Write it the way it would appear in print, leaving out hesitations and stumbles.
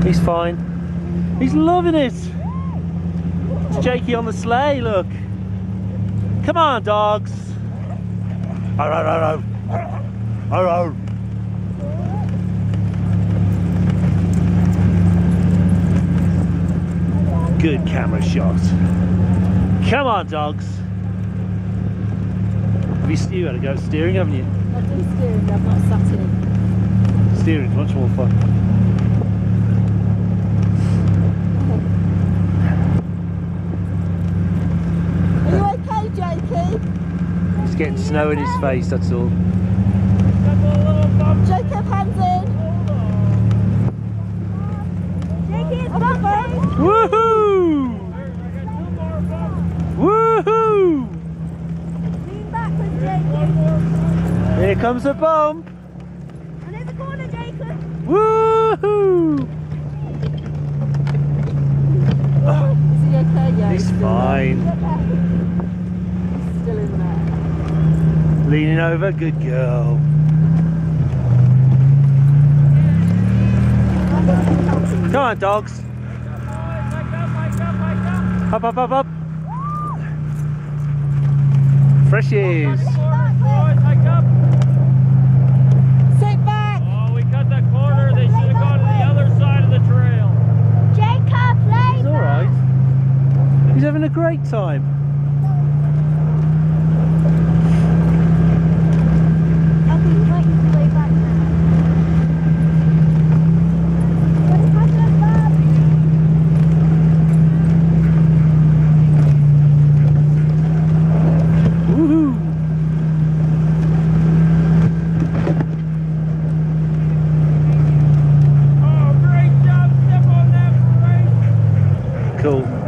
He's fine. He's loving it. It's Jakey on the sleigh, look. Come on, dogs. Arr, arr, arr, arr. Arr, arr. Good camera shot. Come on, dogs. You had to go steering, haven't you? I do steering, I've not sat in. Steering's much more fun. Are you okay, Jakey? He's getting snow in his face, that's all. Jacob, hands in. Jakey, it's bumpy. Woohoo! Woohoo! Lean backwards, Jakey. Here comes a bump. And there's a corner, Jacob. Woohoo! Is he okay? Yeah, He's still fine. there. He's still in there. Leaning over, good girl. Come on, dogs. Up, up, up, up. Freshies. Sit back. Oh, we cut that corner. They should have gone to the other side of the trail. Jacob, play. He's alright. He's having a great time. I think you might need to lay back now. Woohoo! Oh, great job, step on that brake. Cool.